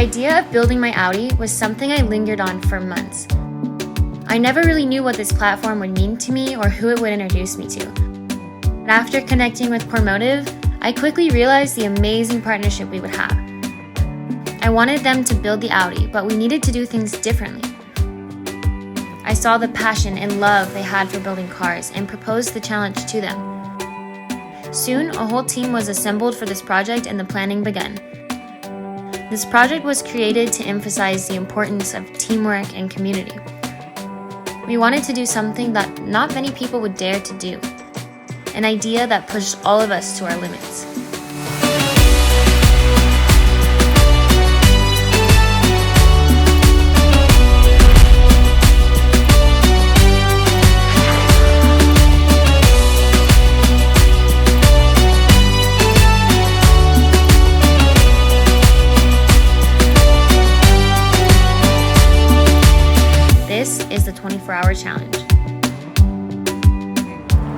idea of building my Audi was something I lingered on for months. I never really knew what this platform would mean to me or who it would introduce me to. But after connecting with Cormotive, I quickly realized the amazing partnership we would have. I wanted them to build the Audi, but we needed to do things differently. I saw the passion and love they had for building cars and proposed the challenge to them. Soon, a whole team was assembled for this project and the planning began. This project was created to emphasize the importance of teamwork and community. We wanted to do something that not many people would dare to do, an idea that pushed all of us to our limits. This is the 24-hour challenge.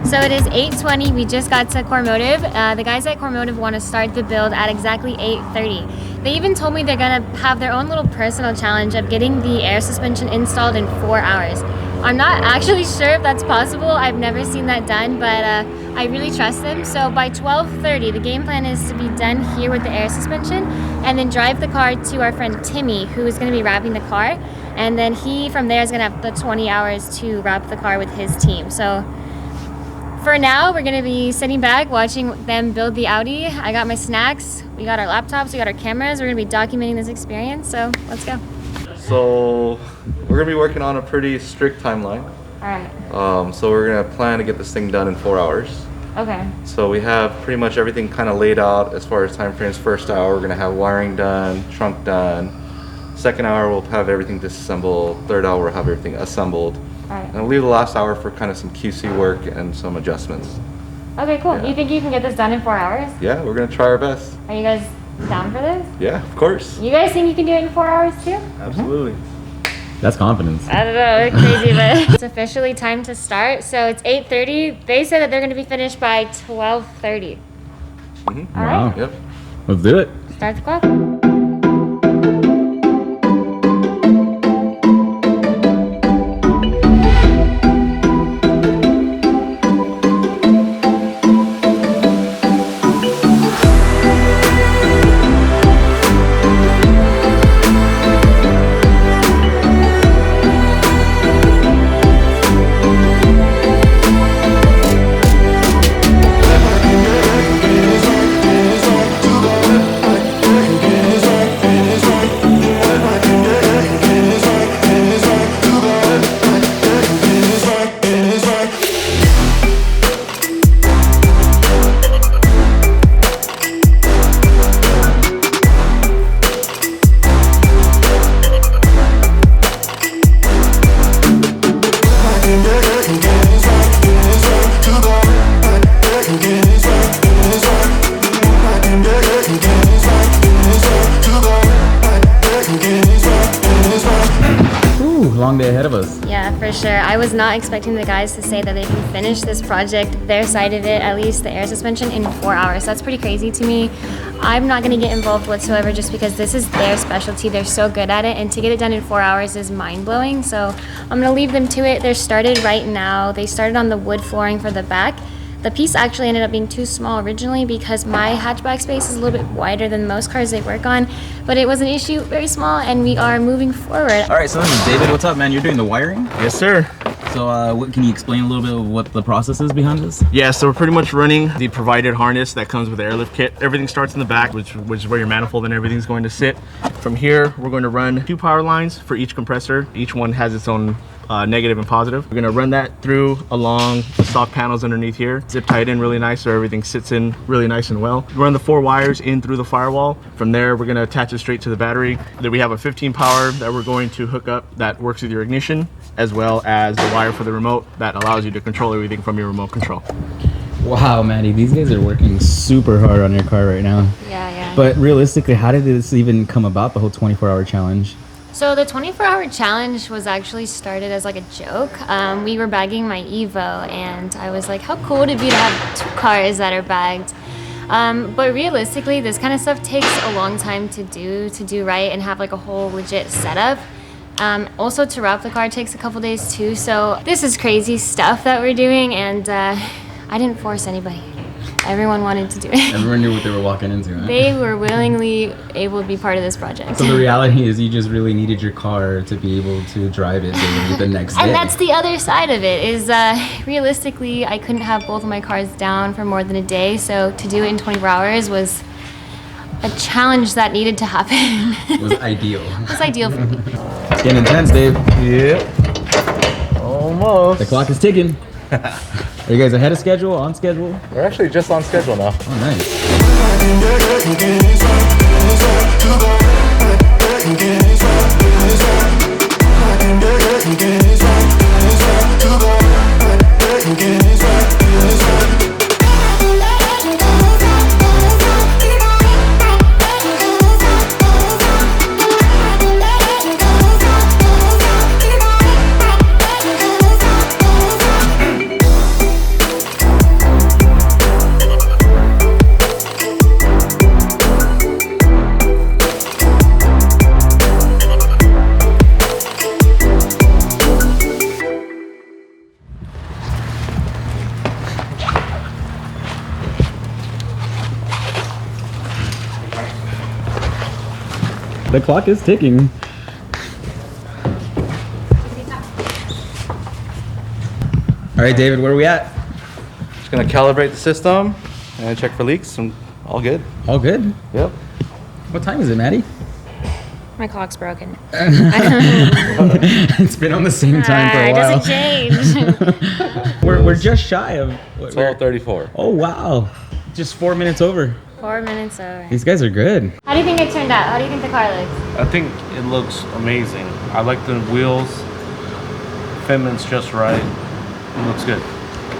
So it is 8:20, we just got to Cormotive. The guys at Cormotive want to start the build at exactly 8:30. They even told me they're gonna have their own little personal challenge of getting the air suspension installed in 4 hours. I'm not actually sure if that's possible, I've never seen that done, but I really trust them. So by 12:30, the game plan is to be done here with the air suspension and then drive the car to our friend Timmy, who is gonna be wrapping the car. And then he, from there, is gonna have the 20 hours to wrap the car with his team. So for now, we're gonna be sitting back, watching them build the Audi. I got my snacks, we got our laptops, we got our cameras. We're gonna be documenting this experience, so let's go. So we're gonna be working on a pretty strict timeline. All right. So we're gonna plan to get this thing done in 4 hours. Okay. So we have pretty much everything kind of laid out as far as time frames. First hour, we're gonna have wiring done, trunk done. Second hour, we'll have everything disassembled. Third hour, we'll have everything assembled. All right. And we'll leave the last hour for kind of some QC work and some adjustments. Okay, cool. Yeah. You think you can get this done in 4 hours? Yeah, we're gonna try our best. Are you guys down for this? Yeah, of course. You guys think you can do it in 4 hours too? Absolutely. That's confidence. I don't know, it's crazy, but it's officially time to start. So it's 8:30. They said that they're gonna be finished by 12:30. Mm-hmm. All Wow. right, Yep. Let's do it. start the clock. Long day ahead of us. Yeah, for sure. I was not expecting the guys to say that they can finish this project, their side of it, at least the air suspension, in 4 hours. That's pretty crazy to me. I'm not going to get involved whatsoever just because this is their specialty. They're so good at it, and to get it done in 4 hours is mind-blowing. So I'm going to leave them to it. They're started right now. They started on the wood flooring for the back. The piece actually ended up being too small originally because my hatchback space is a little bit wider than most cars they work on, but it was an issue, very small, and we are moving forward. All right, so this is David. What's up, man? You're doing the wiring? Yes, sir. So what can you explain a little bit of what the process is behind this? Yeah, so we're pretty much running the provided harness that comes with the airlift kit. Everything starts in the back, which is where your manifold and everything's going to sit. From here, we're going to run 2 power lines for each compressor. Each one has its own negative and positive. We're gonna run that through along the stock panels underneath here, zip tie it in really nice so everything sits in really nice and well. Run the 4 wires in through the firewall. From there, we're gonna attach it straight to the battery. Then we have a 15 power that we're going to hook up that works with your ignition, as well as the wire for the remote that allows you to control everything from your remote control. Wow, Maddie, these guys are working super hard on your car right now. Yeah. But realistically, how did this even come about, the whole 24-hour challenge? So the 24-hour challenge was actually started as like a joke. We were bagging my Evo, and I was like, how cool would it be to have 2 cars that are bagged? But realistically, this kind of stuff takes a long time to do right and have like a whole legit setup. Also to wrap the car takes a couple days too. So this is crazy stuff that we're doing, and I didn't force anybody. Everyone wanted to do it. Everyone knew what they were walking into, huh? They were willingly able to be part of this project. So the reality is you just really needed your car to be able to drive it the next day. And that's the other side of it, is realistically, I couldn't have both of my cars down for more than a day, so to do it in 24 hours was a challenge that needed to happen. It was ideal. It was ideal for me. It's getting intense, Dave. Yep. Almost. The clock is ticking. Are you guys ahead of schedule, on schedule? We're actually just on schedule now. Oh, nice. The clock is ticking. All right, David, where are we at? Just gonna calibrate the system and check for leaks, and all good. All good. Yep. What time is it, Maddie? My clock's broken. It's been on the same time for a It while. doesn't change. We're just shy of. What, 12:34. oh wow, just 4 minutes over. 4 minutes over. These guys are good. How do you think it turned out? How do you think the car looks? I think it looks amazing. I like the wheels. Fitment's just right. It looks good.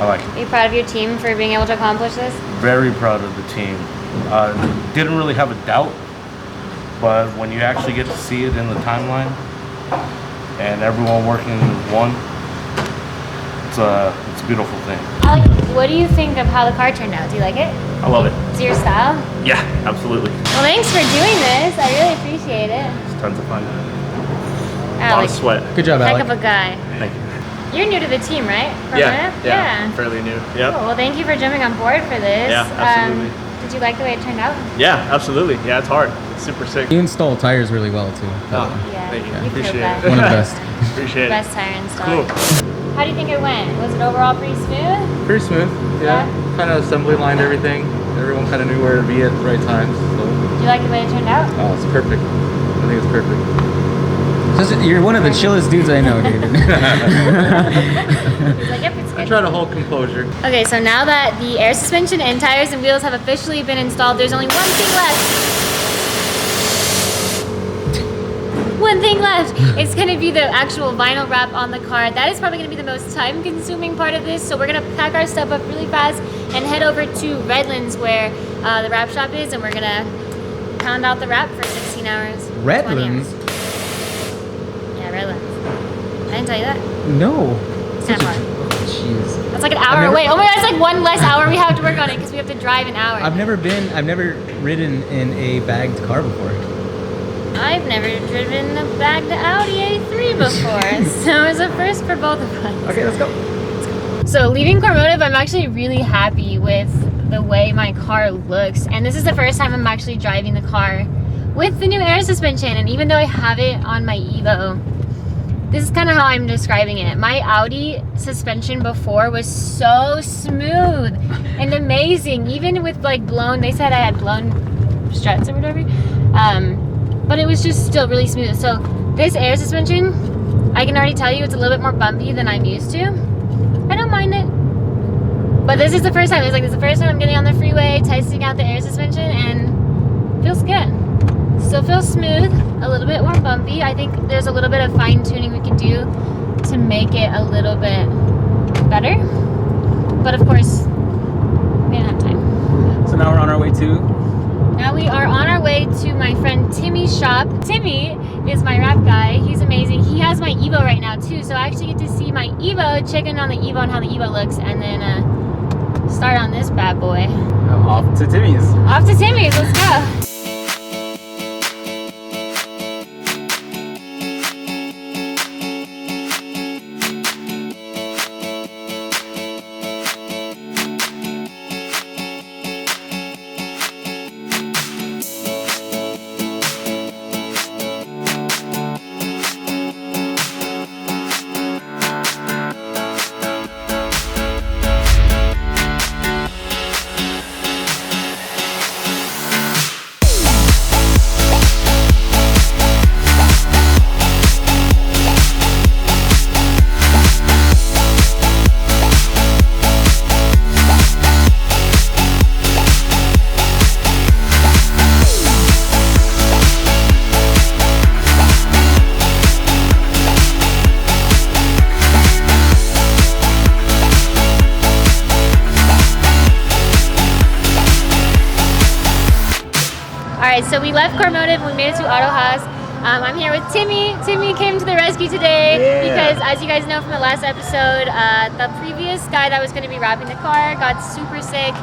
I like it. Are you proud of your team for being able to accomplish this? Very proud of the team. Didn't really have a doubt, but when you actually get to see it in the timeline and everyone working as one, it's a beautiful thing. What do you think of how the car turned out? Do you like it? I love it. Is it your style? Yeah, absolutely. Well, thanks for doing this. I really appreciate it. It's tons of fun. A lot Alex, of sweat. Good job, heck Alec. of a guy. Thank you. You're new to the team, right? Yeah, Yeah. fairly new. Cool. Yep. Well, thank you for jumping on board for this. Yeah, absolutely. Did you like the way it turned out? Yeah, absolutely. Yeah, it's hard. It's super sick. You install tires really well too. Oh, Yeah. thank you. You Appreciate killed that. it. One of the best. Appreciate it. Best tire install. Cool. How do you think it went? Was it overall pretty smooth? Pretty smooth. Yeah. Kind of assembly lined everything. Everyone kind of knew where to be at the right times. So, Did you like the way it turned out? oh, it's perfect. I think it's perfect. You're one of the chillest dudes I know, David. He's like, yep, it's I good. try to hold composure. Okay, so now that the air suspension and tires and wheels have officially been installed, there's only one thing left. One thing left. It's gonna be the actual vinyl wrap on the car. That is probably gonna be the most time-consuming part of this. So we're gonna pack our stuff up really fast and head over to Redlands, where the wrap shop is, and we're gonna pound out the wrap for 16 hours. 20 Redlands? hours. Yeah, Redlands. I didn't tell you that. No. It's not far. Jeez. That's like an hour never- away. Oh my god, it's like one less hour we have to work on it because we have to drive an hour. I've never ridden in a bagged car before. I've never driven a bagged Audi A3 before, so it's a first for both of us. Okay, let's go. So leaving Cormotive, I'm actually really happy with the way my car looks, and this is the first time I'm actually driving the car with the new air suspension. And even though I have it on my Evo, this is kind of how I'm describing it. My Audi suspension before was so smooth and amazing, even with like blown, they said I had blown struts or whatever, but it was just still really smooth. So this air suspension, I can already tell you it's a little bit more bumpy than I'm used to. I don't mind it, but this is the first time. It's like this is the first time I'm getting on the freeway, testing out the air suspension, and it feels good. Still feels smooth, a little bit more bumpy. I think there's a little bit of fine tuning we can do to make it a little bit better, but of course we don't have time. So now we're on our way to. Now we are on our way to my friend Timmy's shop. Timmy is my wrap guy. He's amazing. He has my Evo right now too, so I actually get to see my Evo, check in on the Evo and how the Evo looks, and then start on this bad boy. Off to Timmy's. Off to Timmy's, let's go. Alright, so we left Cormotive, we made it to Auto Haas. I'm here with Timmy. Timmy came to the rescue today because, as you guys know from the last episode, the previous guy that was going to be wrapping the car got super sick.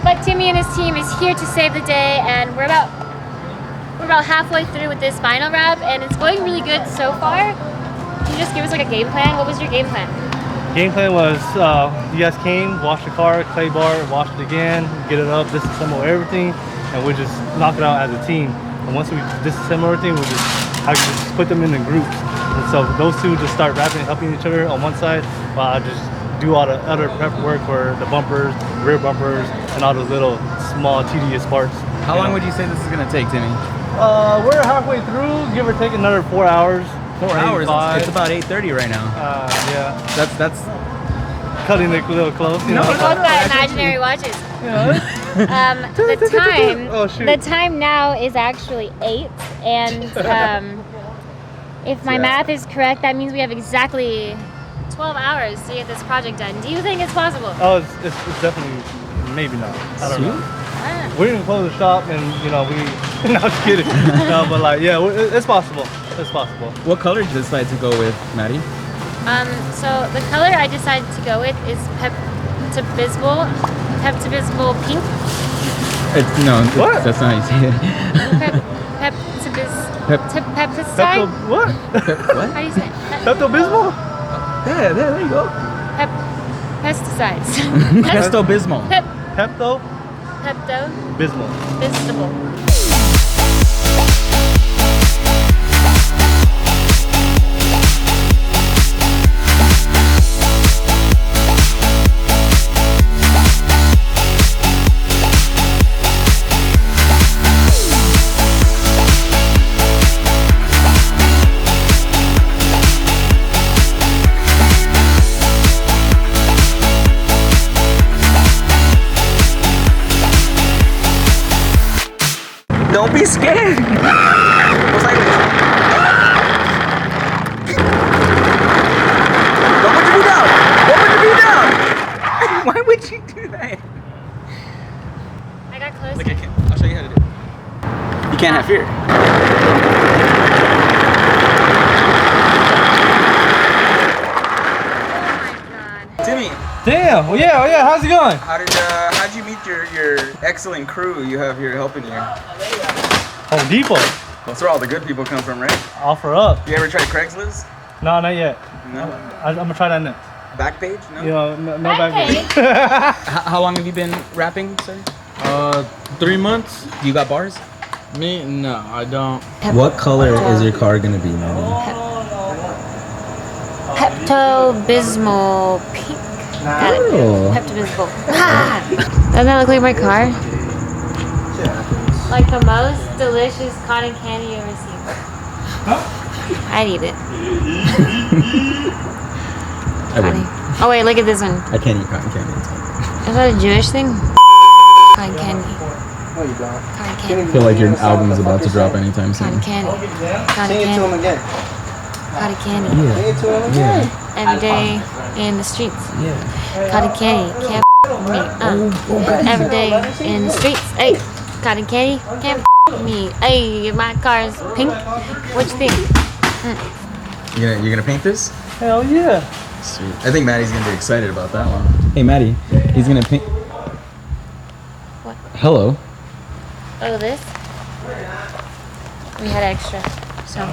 But Timmy and his team is here to save the day, and we're about halfway through with this final wrap, and it's going really good so far. Can you just give us like a game plan? What was your game plan? Game plan was you guys came, washed the car, clay bar, wash it again, get it up, disassemble everything, and we just knock it out as a team. And once we disassemble everything, we'll just put them in the groups. And so those two just start wrapping and helping each other on one side, while I just do all the other prep work for the bumpers, rear bumpers, and all those little small tedious parts. How long would you say this is gonna take, Timmy? We're halfway through, give or take another 4 hours. 4 hours. It's about 8:30 right now. Yeah. That's Cutting it a little close. You know? We both got imaginary watches. The time now is actually 8, and if my math is correct, that means we have exactly 12 hours to get this project done. Do you think it's possible? Oh, it's definitely, maybe not. I don't know. We're gonna close the shop, and you know no, just kidding. No, but like, yeah, it's possible. It's possible. What color did you decide to go with, Maddie? So the color I decided to go with is Pepto-Bismol pink. That's not how you say it. Pepticide? What? What? How do you say it? Pepto-Bismol? Yeah, there you go. Pesticides. Pepto-Bismol. Pepto-Bismol. Pepto-Bismol. Don't be scared. Don't put your feet down. Don't put your feet down. Why would you do that? I got close. Look, I'll show you how to do it. You can't have fear. Timmy, Damn. Well, yeah. How's it going? how'd you meet your excellent crew you have here helping you? Home Depot. That's where all the good people come from, right? Offer up. You ever tried Craigslist? No, not yet. No. I'm gonna try that next. Backpage? No. You know, no Back back. How long have you been rapping, sir? 3 months. You got bars? Me? No, I don't. What color is your car gonna be, man? Pepto-Bismol pink. Got it. Oh. Pepto-Bismol. Doesn't that look like my car? Like the most delicious cotton candy you ever seen. I'd eat it. I wouldn't. Oh wait, look at this one. I can't eat cotton candy. Is that a Jewish thing? Cotton candy. Cotton I candy. feel like your album is about to drop anytime soon. Cotton candy. Cotton candy. again. Cotton candy. Yeah. Every day in the streets. Yeah. Cotton candy. Can't me. Every day in the streets. Hey. Cotton candy. Can't me. Hey, my car's pink. What you think? You're gonna paint this? Hell yeah. Sweet. I think Maddie's gonna be excited about that one. Hey, Maddie, he's gonna paint. What? Hello. Oh, this? We had extra. So.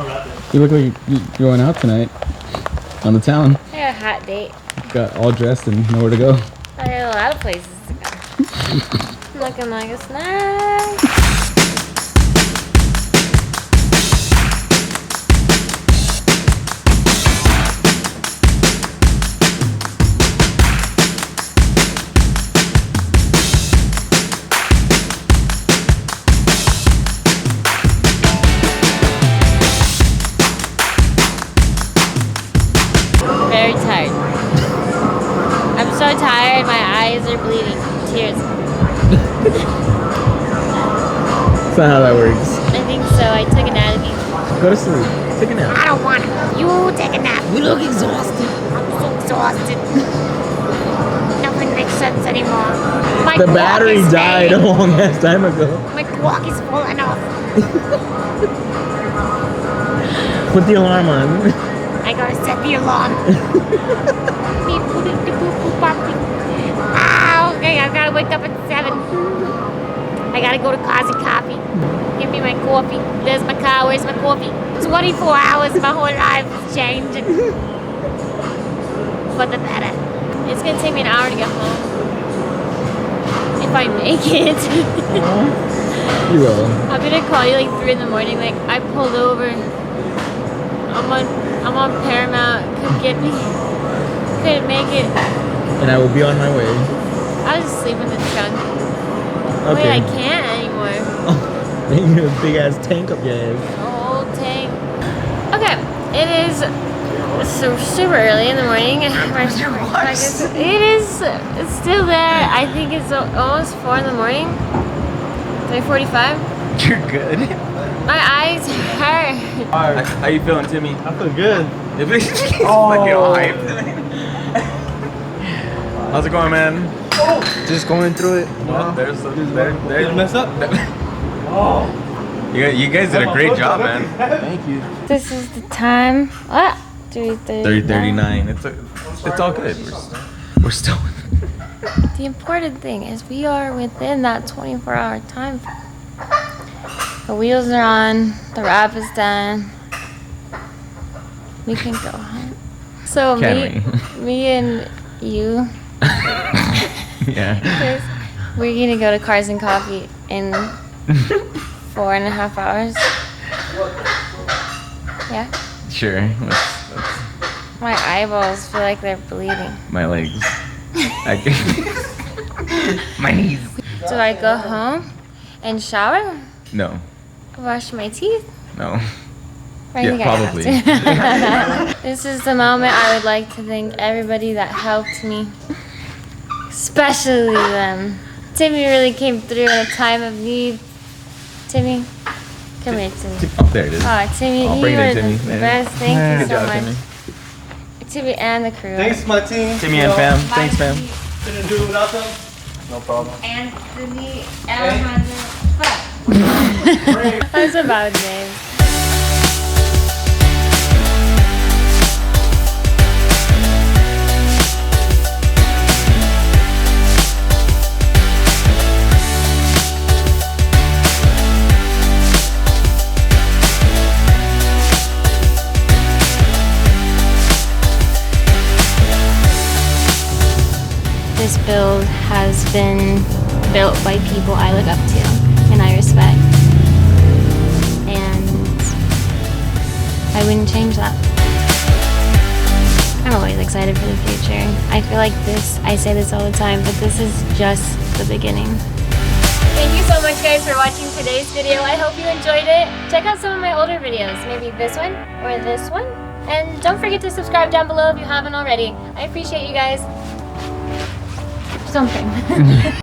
You look like you're going out tonight on the town. I got a hot date. Got all dressed and nowhere to go. I got a lot of places to go. I'm looking like a snack. Very tired. I'm so tired, my eyes are bleeding. Tears. That's not how that works. I think so. I took an Audi. Go to sleep. Take a nap. I don't want to. You take a nap. You look exhausted. I'm so exhausted. Nothing makes sense anymore. My The clock battery is died a fading. long ass time ago. My clock is falling off. Put the alarm on. I gotta set the alarm. Ah, okay, I gotta wake up at 7. I gotta go to Cars and Coffee. Give me my coffee. There's my car. Where's my coffee? 24 hours. My whole life is changing. For the better. It's gonna take me an hour to get home. If I make it. You will. I'm gonna call you like 3 in the morning. Like, I pulled over. I'm on Paramount. Come get me. Couldn't make it. And I will be on my way. I'll just sleep in the trunk. Okay. Wait, I can't anymore. You got a big ass tank up your ass. Old tank. Okay, it is so super early in the morning. It is. It's still there. I think it's almost 4 in the morning. 3:45. You're good. My eyes hurt. How you feeling, Timmy? I feel good. How's it going, man? Just going through it. Did you mess up? You guys did a great job, man. Thank you. This is the time. What? 3:39. It's all good. We're still. The important thing is we are within that 24-hour time frame. The wheels are on. The wrap is done. We can go home. So me and you, Yeah. Chris, we're gonna go to Cars and Coffee in 4.5 hours. Yeah. Sure. My eyeballs feel like they're bleeding. My legs. My knees. Do I go home and shower? No. Wash my teeth? No. I Yeah, think I probably. have to. This is the moment I would like to thank everybody that helped me. Especially them. Timmy really came through in a time of need. Timmy, come here, Timmy. Oh, there it is. Oh, Timmy, I'll you bring it were in, Timmy. the best. Thank you Good so job, much. Timmy. Timmy and the crew. Thanks, my team. Timmy and fam. Thanks, fam. Couldn't do it without them. No problem. Anthony, Alejandro. That's about names. This build has been built by people I look up to and I respect. And I wouldn't change that. I'm always excited for the future. I feel like I say this all the time, but this is just the beginning. Thank you so much guys for watching today's video. I hope you enjoyed it. Check out some of my older videos, maybe this one or this one. And don't forget to subscribe down below if you haven't already. I appreciate you guys. Something.